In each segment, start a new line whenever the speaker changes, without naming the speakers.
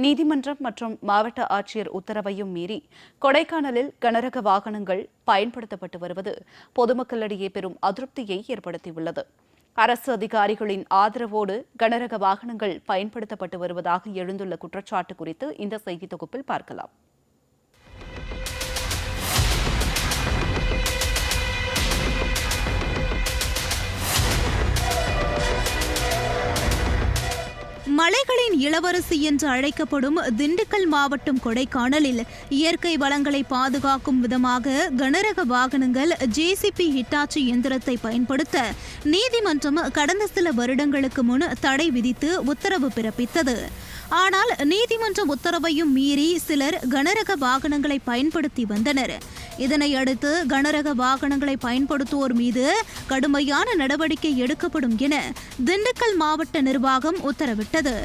நீதிமன்றம் மற்றும் மாவட்ட ஆட்சியர் உத்தரவையும் மீறி கொடைக்கானலில் கனரக வாகனங்கள் பயன்படுத்தப்பட்டு வருவது பொதுமக்களிடையே பெரும் அதிருப்தியை ஏற்படுத்தியுள்ளது. அரசு அதிகாரிகளின் ஆதரவோடு கனரக வாகனங்கள் பயன்படுத்தப்பட்டு வருவதாக எழுந்துள்ள குற்றச்சாட்டு குறித்து இந்த செய்தி தொகுப்பில் பார்க்கலாம்.
மலைகளின் இளவரசி என்று அழைக்கப்படும் திண்டுக்கல் மாவட்டம் கொடைக்கானலில் இயற்கை வளங்களை பாதுகாக்கும் விதமாக கனரக வாகனங்கள் ஜேசிபி ஹிட்டாச்சி இயந்திரத்தை பயன்படுத்த நீதிமன்றம் கடந்த சில வருடங்களுக்கு முன் தடை விதித்து உத்தரவு பிறப்பித்தது. ஆனால் நீதிமன்ற உத்தரவையும் மீறி சிலர் கனரக வாகனங்களை பயன்படுத்தி வந்தனர். இதனை அடுத்து கனரக வாகனங்களை பயன்படுத்துவோர் மீது கடுமையான நடவடிக்கை எடுக்கப்படும் என திண்டுக்கல் மாவட்ட நிர்வாகம் உத்தரவிட்டது.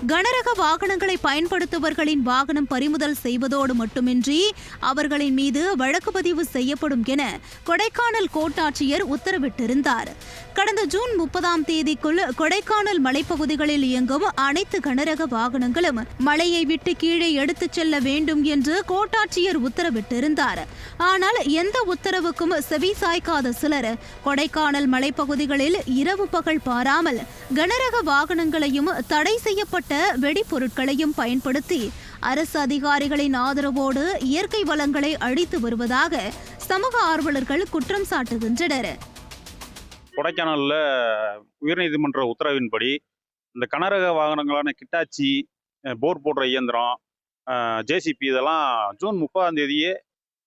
கனரக வாகனங்களை பயன்படுத்துபவர்களின் வாகனம் பறிமுதல் செய்வதோடு மட்டுமின்றி அவர்களின் மீது வழக்கு பதிவு செய்யப்படும் என கொடைக்கானல் கோட்டாட்சியர் உத்தரவிட்டிருந்தார். கடந்த ஜூன் 30ஆம் தேதிக்குள் கொடைக்கானல் மலைப்பகுதிகளில் இயங்கும் அனைத்து கனரக வாகனங்களும் மலையை விட்டு கீழே எடுத்துச் செல்ல வேண்டும் என்று கோட்டாட்சியர் உத்தரவிட்டிருந்தார். ஆனால் எந்த உத்தரவுக்கும் செவி சாய்க்காத சிலர் கொடைக்கானல் மலைப்பகுதிகளில் இரவு பகல் பாராமல் கனரக வாகனங்களையும் தடை செய்யப்பட்ட வெடிப்பொருட்களையும் பயன்படுத்தி அரசு அதிகாரிகளின் ஆதரவோடு இயற்கை வளங்களை அழித்து வருவதாக சமூக ஆர்வலர்கள் குற்றம் சாட்டுகின்றனர்.
கொடைக்கானல்ல உயர்நீதிமன்ற உத்தரவின்படி இந்த கனரக வாகனங்களான கிட்டாச்சி, போர் போடுற இயந்திரம், ஜேசிபி இதெல்லாம் ஜூன் 30ஆம் தேதியே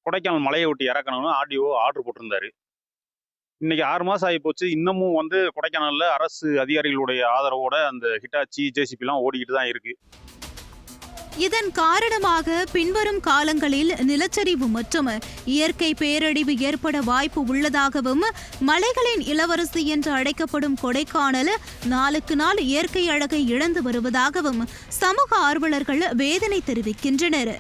கொடைக்கானல் மலையை விட்டு இறக்கணும்னு ஆர்டிஓ ஆர்டர் போட்டிருந்தாரு. இன்னைக்கு 6 மாசம் ஆகி போச்சு. இன்னமும் கொடைக்கானல்ல அரசு அதிகாரிகளுடைய ஆதரவோட அந்த ஹிட்டாச்சி, ஜேசிபிலாம் ஓடிக்கிட்டு தான் இருக்கு.
இதன் காரணமாக பின்வரும் காலங்களில் நிலச்சரிவு மற்றும் இயற்கை பேரழிவு ஏற்பட வாய்ப்பு உள்ளதாகவும் மலைகளின் இளவரசி என்று அழைக்கப்படும் கொடைக்கானல் நாளுக்கு நாள் இயற்கை அழகை இழந்து வருவதாகவும் சமூக ஆர்வலர்கள் வேதனை தெரிவிக்கின்றனர்.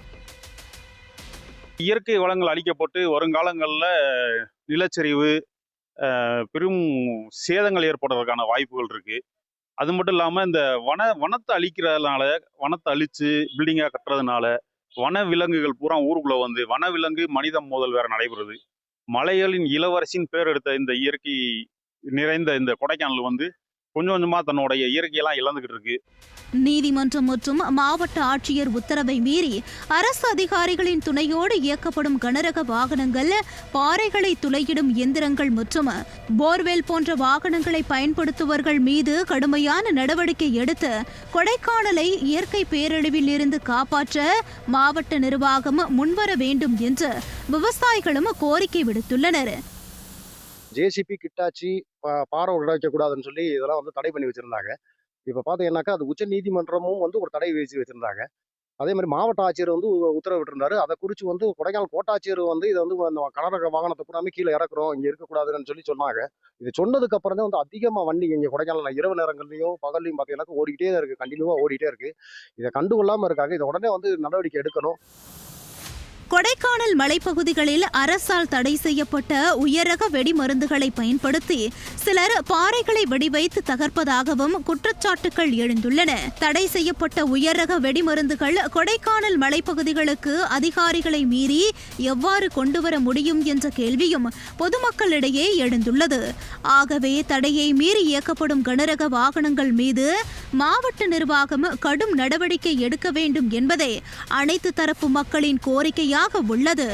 இயற்கை வளங்கள் அழிக்கப்பட்டு வருங்காலங்களில் நிலச்சரிவு, பெரும் சேதங்கள் ஏற்படுறதுக்கான வாய்ப்புகள் இருக்கு. அது மட்டும் இல்லாமல் இந்த வனத்தை அழிக்கிறதுனால, வனத்தை அழிச்சு பில்டிங்காக கட்டுறதுனால வன விலங்குகள் பூரா ஊருக்குள்ள வனவிலங்கு மனித மோதல் வேற நடைபெறுது. மலைகளின் இளவரசின் பேர் எடுத்த இந்த இயற்கை நிறைந்த இந்த கொடைக்கானல் கொஞ்சம் கொஞ்சமா தன்னுடைய இயற்கையெல்லாம் இழந்துகிட்டு இருக்கு.
நீதிமன்றம் மற்றும் மாவட்ட ஆட்சியர் உத்தரவை மீறி அரசு அதிகாரிகளின் துணையோடு இயக்கப்படும் கனரக வாகனங்கள், பாறைகளை துளையிடும் இயந்திரங்கள் மற்றும் போர்வெல் போன்ற வாகனங்களை பயன்படுத்துபவர்கள் மீது கடுமையான நடவடிக்கை எடுத்து கொடைக்கானலை இயற்கை பேரழிவில் இருந்து காப்பாற்ற மாவட்ட நிர்வாகம் முன்வர வேண்டும் என்று விவசாயிகளும் கோரிக்கை விடுத்துள்ளனர்.
ஜேசிபி, கிட்டாச்சி, பாறை உடைக்கக்கூடாதுன்னு சொல்லி இதெல்லாம் தடை பண்ணி வச்சிருந்தாங்க. இப்போ பார்த்தீங்கன்னாக்கா அது உச்ச நீதிமன்றமும் ஒரு தடை விதிச்சு வச்சிருந்தாங்க. அதே மாதிரி மாவட்ட ஆட்சியர் உத்தரவிட்டிருந்தாரு. அதை குறித்து கொடைக்கானல் கோட்டாட்சியர் இதை கனரக வாகனத்தை பூராமே கீழே இறக்குறோம், இங்கே இருக்கக்கூடாதுன்னு சொல்லி சொன்னாங்க. இது சொன்னதுக்கு அப்புறம் தான் அதிகமாக வண்டி இங்கே கொடைக்கானல் இரவு நேரங்கள்லையும் பகல்லையும் பார்த்தீங்கன்னா ஓடிக்கிட்டே தான் இருக்கு, கண்டினியூவாக ஓடிட்டே இருக்கு. இதை கண்டுகொள்ளாமல் இருக்காங்க. இதை உடனே நடவடிக்கை எடுக்கணும்.
கொடைக்கானல் மலைப்பகுதிகளில் அரசால் தடை செய்யப்பட்ட உயரக வெடிமருந்துகளை பயன்படுத்தி சிலர் பாறைகளை வெடிவைத்து தகர்ப்பதாகவும் குற்றச்சாட்டுகள் எழுந்துள்ளன. தடை செய்யப்பட்ட உயரக வெடிமருந்துகள் கொடைக்கானல் மலைப்பகுதிகளுக்கு அதிகாரிகளை மீறி எவ்வாறு கொண்டுவர முடியும் என்ற கேள்வியும் பொதுமக்களிடையே எழுந்துள்ளது. ஆகவே தடையை மீறி இயக்கப்படும் கனரக வாகனங்கள் மீது மாவட்ட நிர்வாகம் கடும் நடவடிக்கை எடுக்க வேண்டும் என்பதே அனைத்து தரப்பு மக்களின் கோரிக்கையாக உள்ளது.